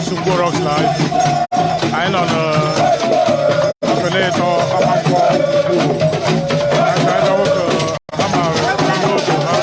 Sungbo Rocks Live. Anyị nọ n'afele ịtọ akwụkwọ ukwu. Aka ịdọ nwoke ha ma ndị otu ha.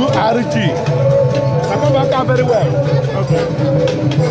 2RG. I come back out very well. Okay.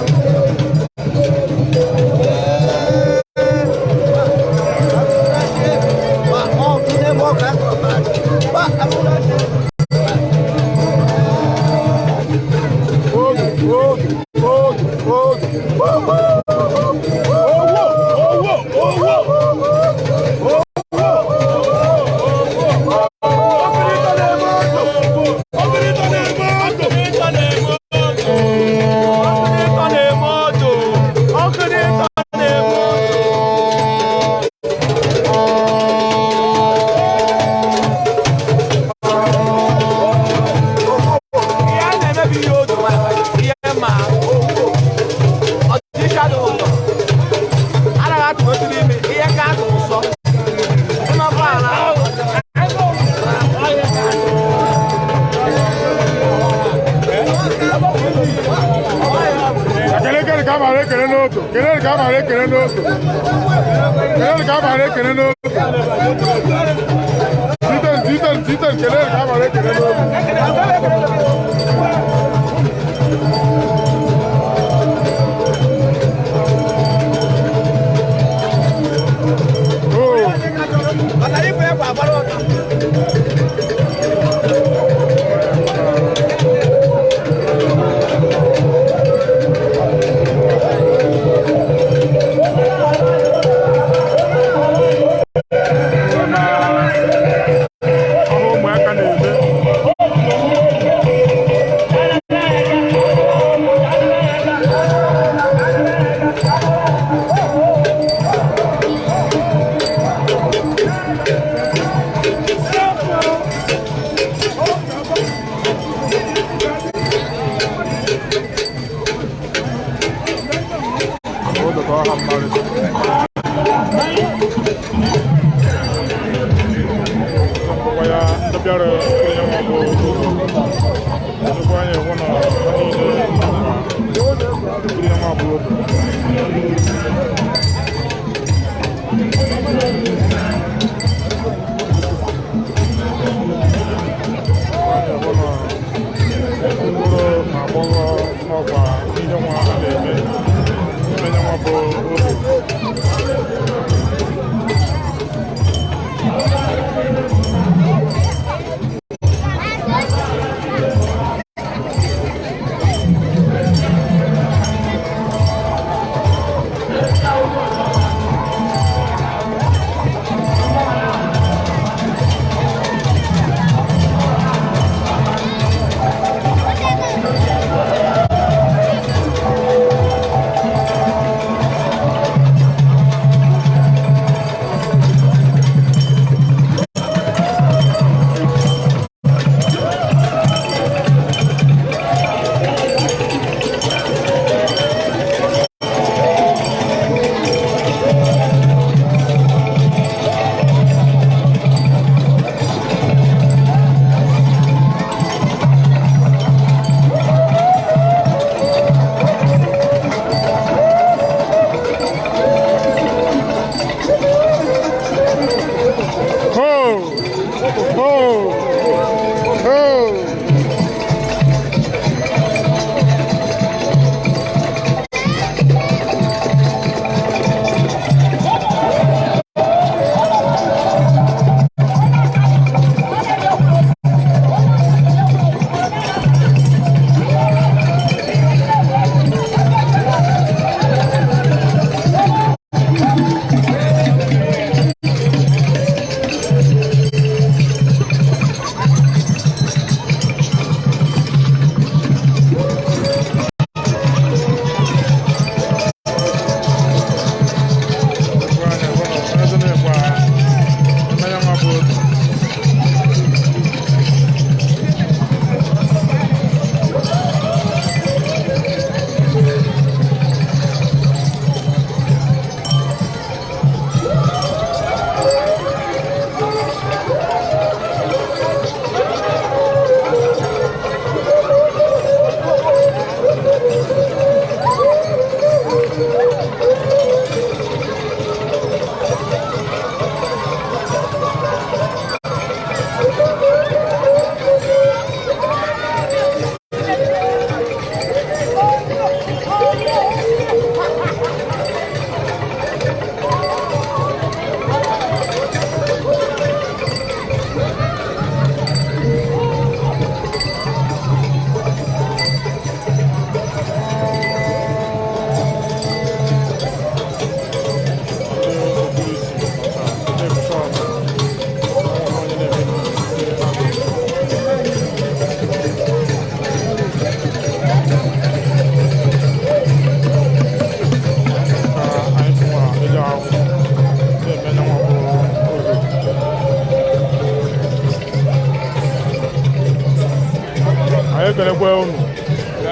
ekele kwa unu.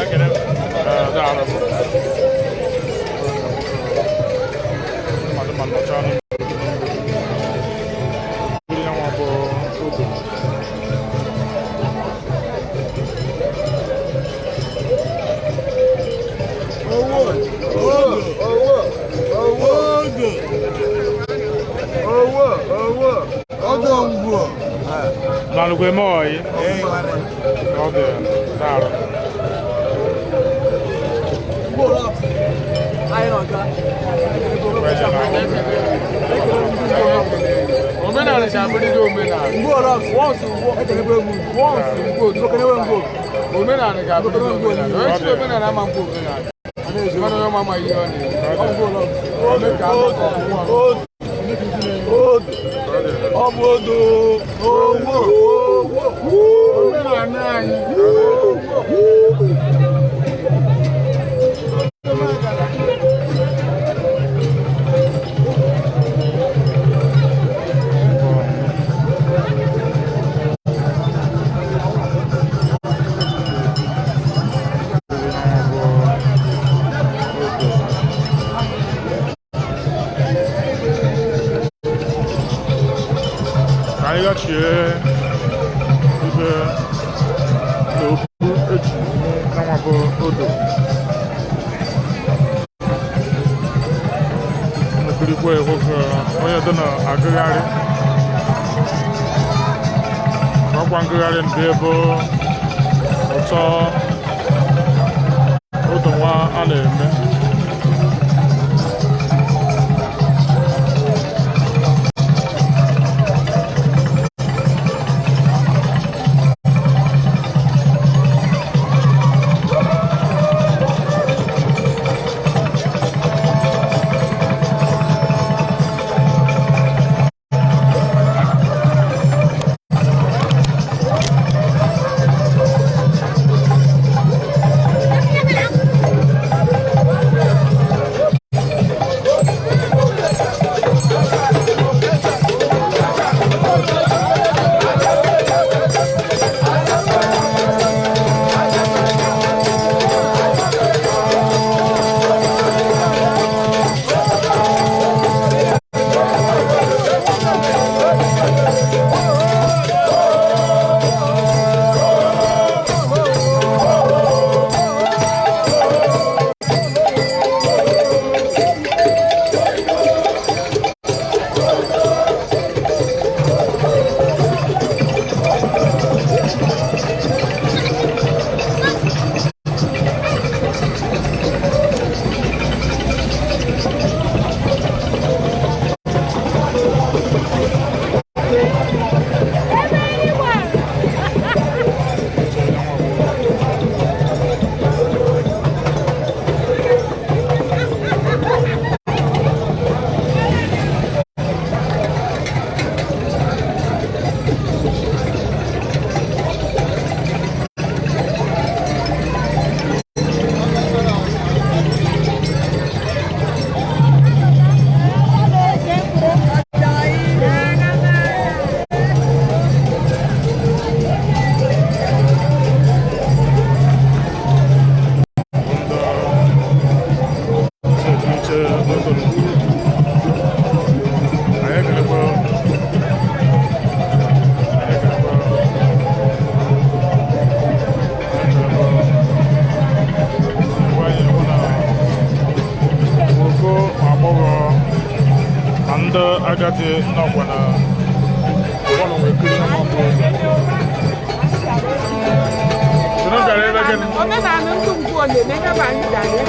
Ekele. Daalụ. Mmadụ nọchaa Nalugwe moi. Okay. Daro. Omena le chambuli do omena. Ngora once omena le chambuli do omena. Ochi omena na mambo omena. Mano yo mama yoni. Obodo owo omena nani Kwangari ndebo oto otonwa ana-eme agadi n'ọkwa na ọgbọnọ wee kiri na mọbụ sinu gara ebe gị omenala ndụ mbụ na-eme kama anyị gara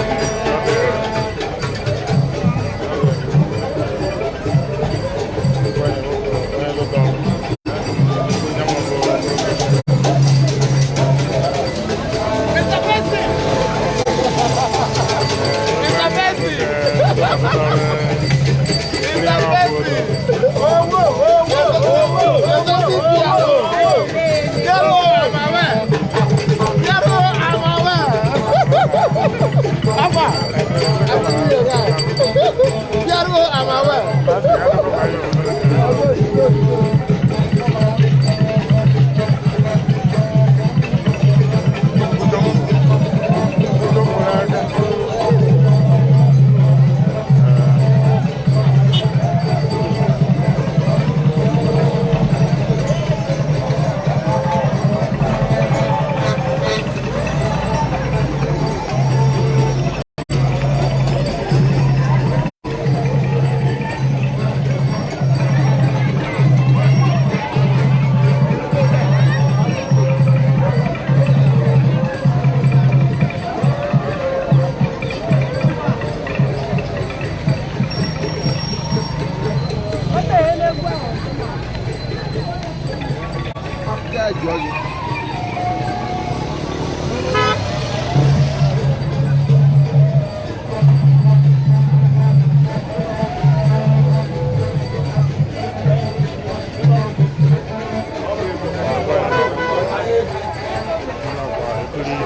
nkiri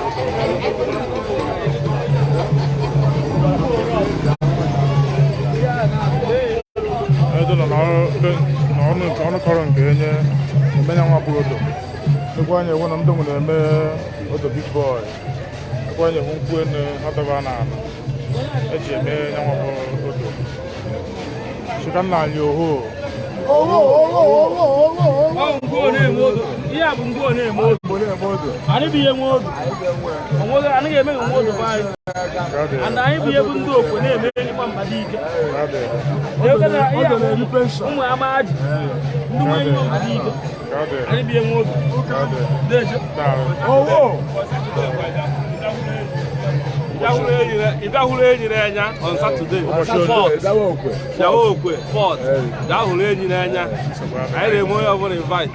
edo nọ n'ọnụ nke ọnụ kọrọ nke enye emenya nwa bụ odo ekwe anya ewu na ndị nwere eme odo big boy ekwe anya ewu nkwụ enu atọba na ala eji eme nyanwa bụ odo chika nna anyị oho ihe a bụ ngwa na-eme odo anyị bụ ihe nwe odo anyị ga-eme nwe odo bụ anyị and anyị bụ ihe bụ ndị okwe na-eme ịgba mba dị ike ụmụ amaji ndị nwanyị nwe mba dị ike anyị bụ ihe nwe odo ịbịahụrụ enyi n'anya on Saturday bịawa okwe fọt ga-ahụrụ enyi n'anya anyị na-eme onye ọbụla invite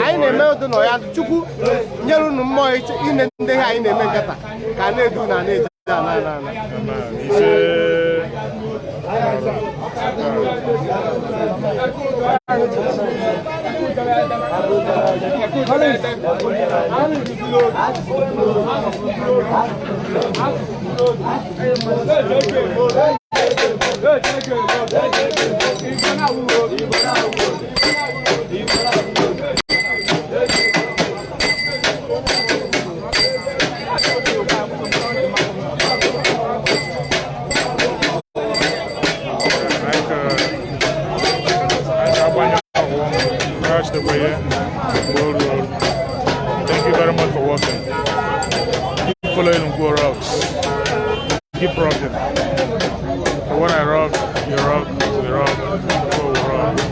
anyị na-eme odo nọ ya chukwu nyere unu mmụọ ine ndị ha anyị na-eme nkata ka na-edu na na-eji Thank you very much for watching. Keep following Ngwo Rocks. Keep rocking. For when I rock, rock, to the rock, oh, rock.